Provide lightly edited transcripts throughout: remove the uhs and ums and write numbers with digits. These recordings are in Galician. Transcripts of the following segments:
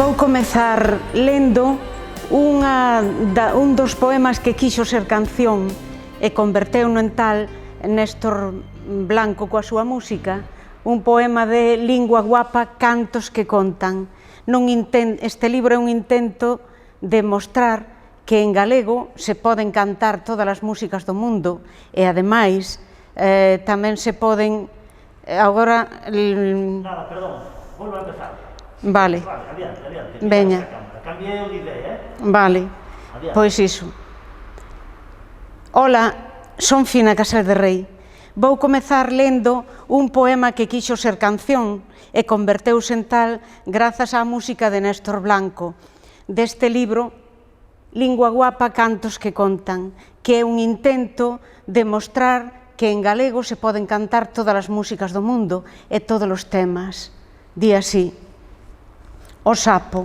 Vou comezar lendo un dos poemas que quixo ser canción e converteu-no en tal Néstor Blanco coa súa música, un poema de Lingua Guapa, Cantos que contan. Este libro é un intento de mostrar que en galego se poden cantar todas as músicas do mundo e, ademais, tamén se poden... Agora... Nada, perdón, volvo a empezar. Vale. Adiante. Veña. Cambiei o idea, Vale, pois iso. Ola, son Fina Casal de Rei. Vou comezar lendo un poema que quixo ser canción e converteuse en tal grazas á música de Néstor Blanco, deste libro Lingua Guapa, Cantos que contan, que é un intento de mostrar que en galego se poden cantar todas as músicas do mundo e todos os temas. Di así: O sapo.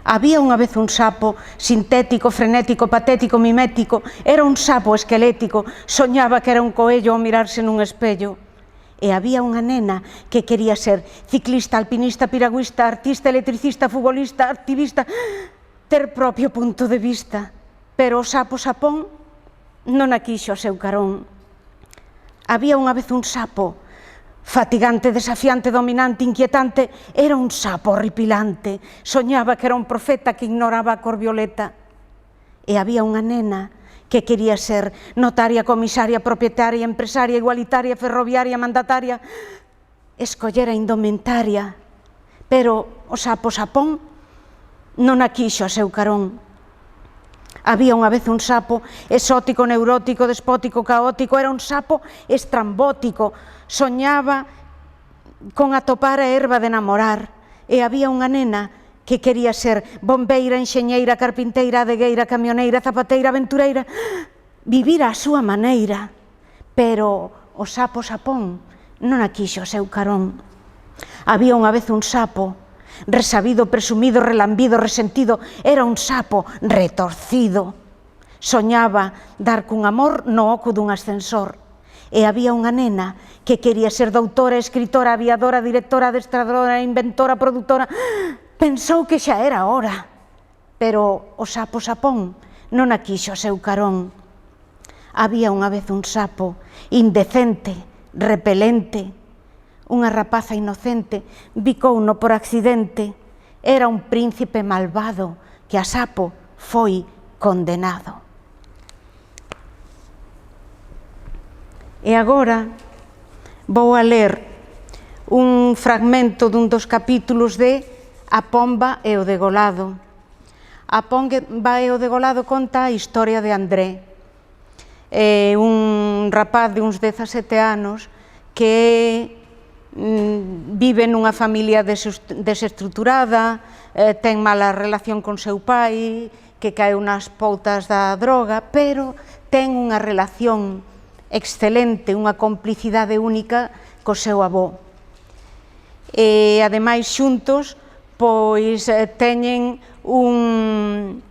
Había unha vez un sapo, sintético, frenético, patético, mimético. Era un sapo esquelético, soñaba que era un coello ao mirarse nun espello. E había unha nena que quería ser ciclista, alpinista, piragüista, artista, electricista, futbolista, activista, ter propio punto de vista. Pero o sapo sapón non a quixo a seu carón. Había unha vez un sapo, fatigante, desafiante, dominante, inquietante. Era un sapo horripilante, soñaba que era un profeta que ignoraba a cor violeta. E había unha nena que quería ser notaria, comisaria, propietaria, empresaria, igualitaria, ferroviaria, mandataria. Escollera indumentaria, pero o sapo sapón non a quixo a seu carón. Había unha vez un sapo exótico, neurótico, despótico, caótico. Era un sapo estrambótico, soñaba con atopar a herba de namorar. E había unha nena que quería ser bombeira, enxeñeira, carpinteira, adegueira, camioneira, zapateira, aventureira, vivir á súa maneira. Pero o sapo sapón non a quixo a seu carón. Había unha vez un sapo resabido, presumido, relambido, resentido. Era un sapo retorcido, soñaba dar cun amor no oco dun ascensor. E había unha nena que quería ser doutora, escritora, aviadora, directora, adestradora, inventora, produtora. Pensou que xa era hora, pero o sapo sapón non a quixo a seu carón. Había unha vez un sapo indecente, repelente. Unha rapaza inocente bicouno por accidente. Era un príncipe malvado que a sapo foi condenado. E agora vou a ler un fragmento dun dos capítulos de A pomba e o degolado. A pomba e o degolado conta a historia de André, un rapaz de uns 17 anos que vive nunha familia desestruturada, ten mala relación con seu pai, que caeu nas poutas da droga, pero ten unha relación excelente, unha complicidade única co seu avó. E, ademais, xuntos, pois, teñen unha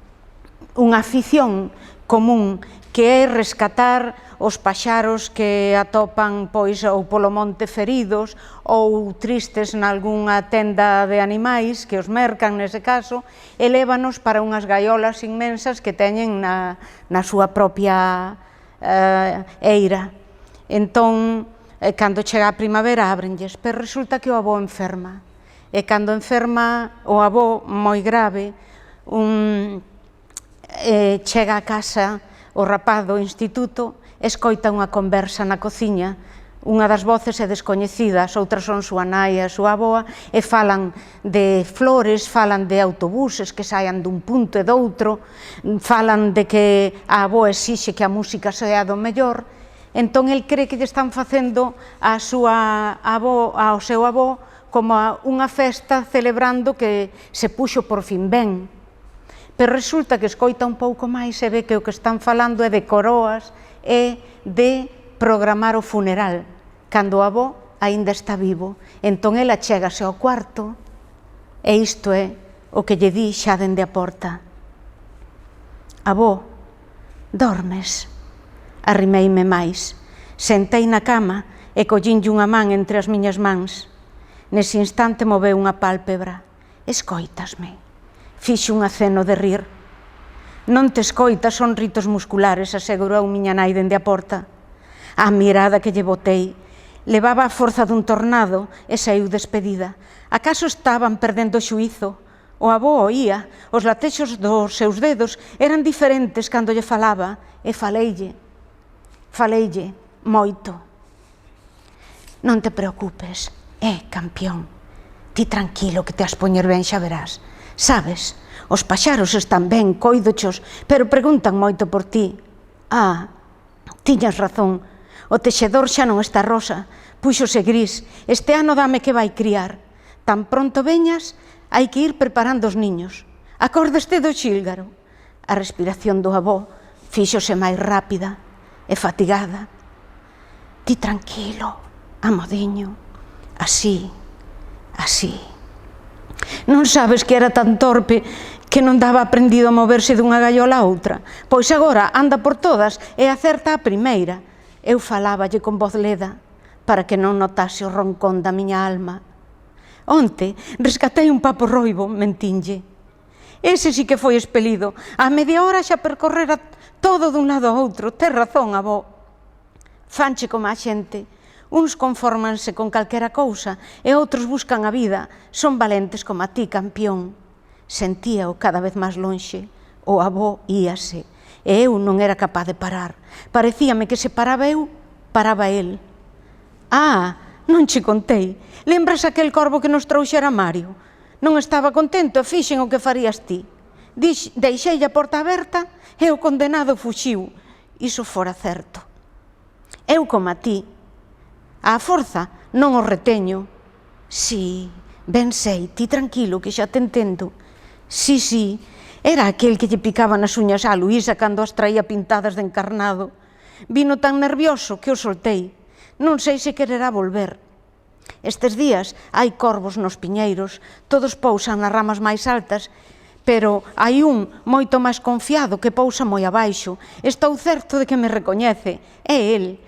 afición común, que é rescatar os paxaros que atopan pois ou polo monte feridos ou tristes nalgunha tenda de animais que os mercan nese caso, e lévanos para unhas gaiolas inmensas que teñen na súa propia eira. Entón, cando chega a primavera, ábrenlles, pero resulta que o avó enferma. E cando enferma o avó moi grave, chega a casa o rapaz do instituto, escoita unha conversa na cociña. Unha das voces é descoñecida, as outras son súa nai e a súa avoa, e falan de flores, falan de autobuses que saian dun punto e doutro, falan de que a avoa exixe que a música sea do mellor. Entón, el cree que lle están facendo ao seu avó como unha festa celebrando que se puxo por fin ben. Pero resulta que escoita un pouco máis e ve que o que están falando é de coroas e de programar o funeral, cando o avó aínda está vivo. Entón, ela chégase ao cuarto e isto é o que lle di xa dende a porta: Avó, dormes? Arrimeime máis, sentei na cama e collínlle unha man entre as miñas mans. Nese instante moveu unha pálpebra Escoitasme. Fixe un aceno de rir. Non te escoitas, son ritos musculares, asegurou miña nai dende a porta. A mirada que lle botei levaba a forza dun tornado e saiu despedida. Acaso estaban perdendo o xuízo? O avó oía, os latexos dos seus dedos eran diferentes cando lle falaba, e faleille moito. Non te preocupes, campión, ti tranquilo que te has poñer ben, xa verás. Sabes, os paxaros están ben, coídochos, pero preguntan moito por ti. Tiñas razón, o texedor xa non está rosa, puxose gris, este ano dame que vai criar. Tan pronto veñas, hai que ir preparando os niños. Acórdeste do xílgaro. A respiración do avó fíxose máis rápida e fatigada. Ti tranquilo, amodiño, así. Non sabes que era tan torpe que non daba aprendido a moverse dunha gaiola a outra? Pois agora anda por todas e acerta a primeira. Eu faláballe con voz leda para que non notase o roncón da miña alma. Onte rescatei un papo roibo, mentinlle. Ese sí que foi expelido. A media hora xa percorrera todo dun lado a outro. Tes razón, avó. Fanche como a xente. Uns confórmanse con calquera cousa e outros buscan a vida. Son valentes como a ti, campión. Sentía-o cada vez máis lonxe. O avó íase. E eu non era capaz de parar. Parecíame que se paraba eu, paraba el. Non che contei. Lembras aquel corvo que nos trouxera Mario? Non estaba contento e fixen o que farías ti. Deixei a porta aberta e o condenado fuxiu. Iso fora certo. Eu como a ti. Á forza non o reteño. Si, ben sei, ti tranquilo que xa te entendo. Si, era aquel que lle picaba nas uñas á Luísa cando as traía pintadas de encarnado. Vino tan nervioso que o soltei. Non sei se quererá volver. Estes días hai corvos nos piñeiros, todos pousan nas ramas máis altas, pero hai un moito máis confiado que pousa moi abaixo. Estou certo de que me recoñece. É el.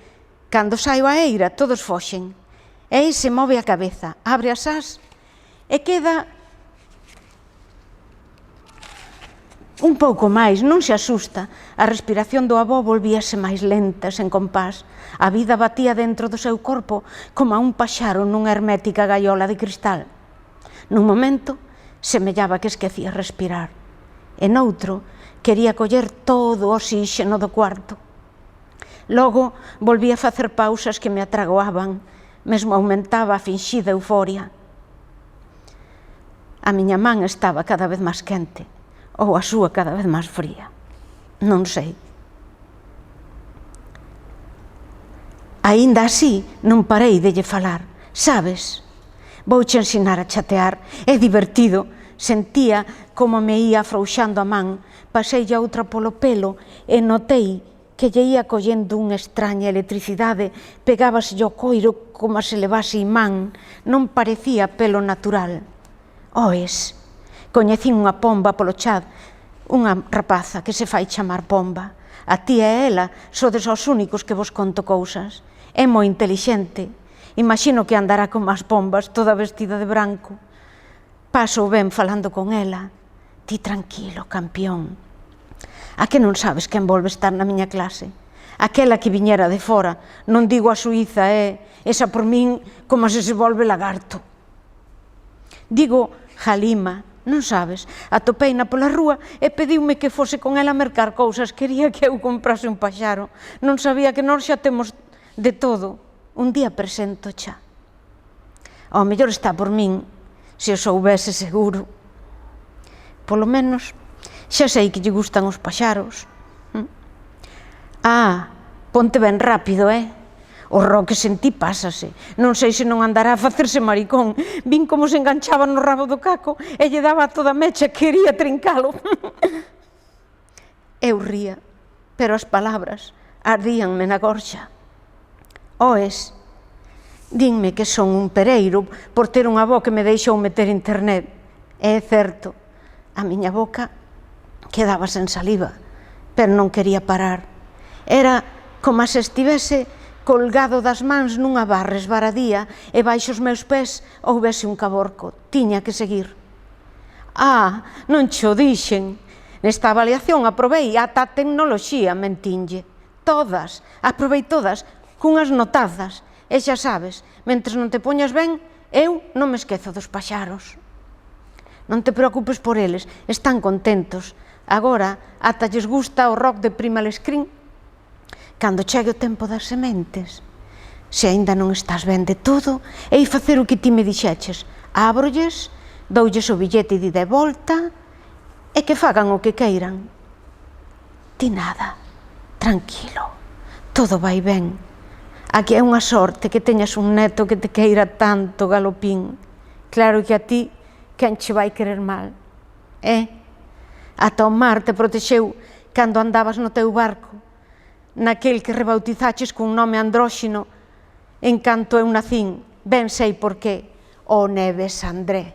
Cando saio a eira, todos foxen. E ese move a cabeza, abre as ás e queda un pouco máis, non se asusta. A respiración do avó volvíase máis lenta, sen compás. A vida batía dentro do seu corpo como a un paxaro nunha hermética gaiola de cristal. Nun momento, semellaba que esquecía respirar. E noutro, quería coller todo o oxíxeno do cuarto. Logo, volvía a facer pausas que me atragoaban, mesmo aumentaba a finxida euforia. A miña man estaba cada vez máis quente, ou a súa cada vez máis fría. Non sei. Aínda así, non parei de lle falar. Sabes, vouche ensinar a chatear. É divertido. Sentía como me ia afrouxando a man. Pasei a outra polo pelo e notei que lle ia collendo unha extraña electricidade. Pegábase ao coiro como se levase imán. Non parecía pelo natural. Oes, coñecín unha pomba polo chat, unha rapaza que se fai chamar Pomba. A ti e ela sodes os únicos que vos conto cousas. É moi intelixente. Imagino que andará como as pombas, toda vestida de branco. Paso ben falando con ela. Ti tranquilo, campión. A que non sabes quen volve estar na miña clase? Aquela que viñera de fora, non digo a Suíza, esa por min como se volve lagarto. Digo Halima, non sabes, atopeina pola rúa e pediume que fose con ela a mercar cousas. Quería que eu comprase un paxaro. Non sabía que nós xa temos de todo. Un día presento xa. Ao mellor está por min, se o soubese seguro. Polo menos, xa sei que lle gustan os paxaros. Ponte ben rápido, O ro que sentí pásase. Non sei se non andará a facerse maricón. Vin como se enganchaba no rabo do caco e lle daba toda a mecha, quería trincalo. Eu ría, pero as palabras ardíanme na gorxa. Oes, dinme que son un pereiro por ter unha avó que me deixou meter internet. É certo, a miña boca quedaba sen saliva, pero non quería parar. Era como se estivese colgado das mans nunha barra esvaradía e baixo os meus pés houbese un caborco. Tiña que seguir. Non cho dixen. Nesta avaliación aprobei ata a tecnoloxía, mentinlle. Todas, aprobei todas, cunhas notazas. E xa sabes, mentres non te poñas ben, eu non me esquezo dos paxaros. Non te preocupes por eles, están contentos. Agora, ata lles gusta o rock de Primal Screen. Cando chegue o tempo das sementes, se aínda non estás ben de todo, hei facer o que ti me dixeches. Ábrolles, doulles o billete de ida e volta, e que fagan o que queiran. Ti nada, tranquilo, todo vai ben. Aquí é unha sorte que teñas un neto que te queira tanto, Galopín. Claro que a ti, quen che vai querer mal, Ata o mar te protexeu cando andabas no teu barco, naquel que rebautizaches cun nome andróxino, en canto eu nacín, ben sei por qué, o Neves André.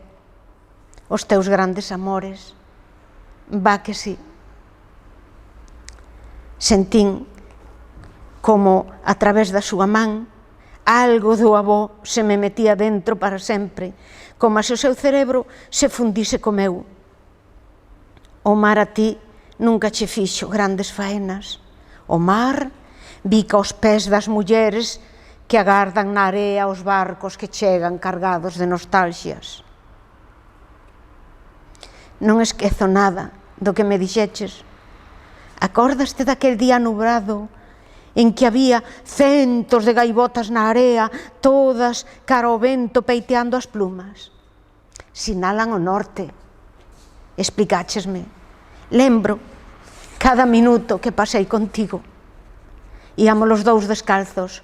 Os teus grandes amores, va que sí. Sentín como, a través da súa man, algo do avó se me metía dentro para sempre, como se o seu cerebro se fundise co meu. O mar a ti nunca che fixo grandes faenas. O mar bica os pés das mulleres que agardan na area os barcos que chegan cargados de nostalxias. Non esquezo nada do que me dixeches. Acórdaste daquel día nubrado en que había centos de gaivotas na area, todas cara ao vento peiteando as plumas? Sinalan o norte. Explicáchesme. Lembro cada minuto que pasei contigo. Íamos os dous descalzos,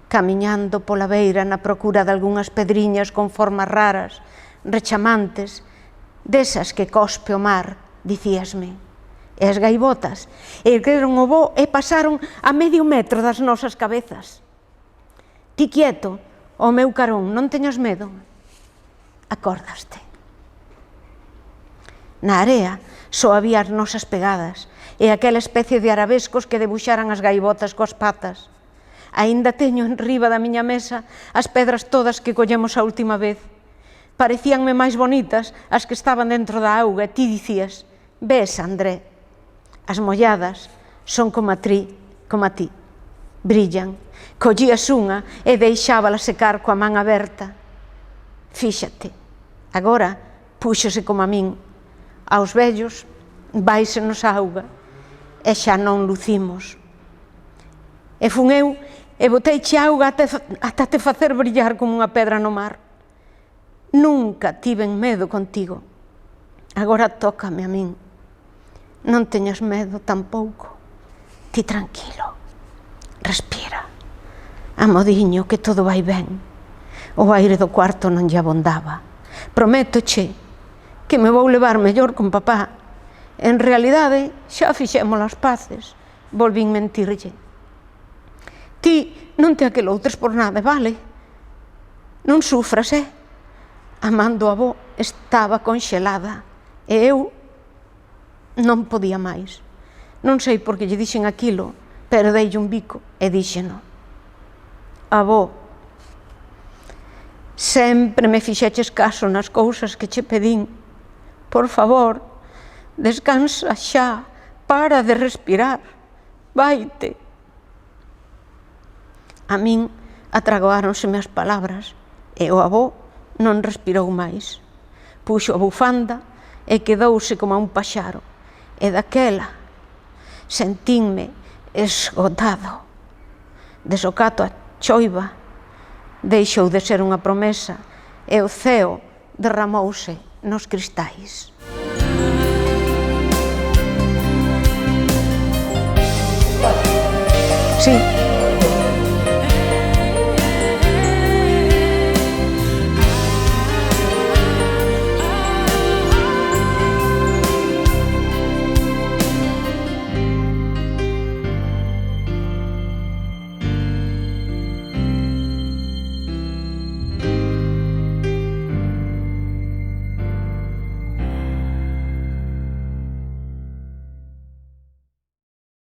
camiñando pola beira na procura de algunhas pedriñas con formas raras, rechamantes, desas que cospe o mar, dicíasme. E as gaivotas ergueron o voo e pasaron a medio metro das nosas cabezas. Ti quieto, ao meu carón, non teñas medo. Acórdaste. Na area só había as nosas pegadas e aquela especie de arabescos que debuxaran as gaivotas coas patas. Aínda teño enriba da miña mesa as pedras todas que collemos a última vez. Parecíanme máis bonitas as que estaban dentro da auga e ti dicías: ves, André, as molladas son como a ti, brillan. Collías unha e deixábala secar coa man aberta. Fíxate, agora púxose como a min. Aos vellos váisenos a auga e xa non lucimos. E fun eu e boteiche auga ata te facer brillar como unha pedra no mar. Nunca tiven medo contigo. Agora tócame a min. Non teñas medo tampouco. Ti tranquilo. Respira. Amodiño, que todo vai ben. O aire do cuarto non lle abondaba. Prométoche que me vou levar mellor con papá. En realidade, xa fixemos as paces. Volvín mentirlle. Ti non te aqueloutres por nada, vale? Non sufras, A man do avó estaba conxelada e eu non podía máis. Non sei por que lle dixen aquilo, pero deille un bico e díxeno. Avó, sempre me fixeches caso nas cousas que che pedín. Por favor, descansa xa, para de respirar, vaite. A min atragoáronseme as palabras e o avó non respirou máis. Puxo a bufanda e quedouse como a un paxaro. E daquela sentínme esgotado. Desocato a choiva deixou de ser unha promesa e o ceo derramouse nos cristais. Sí.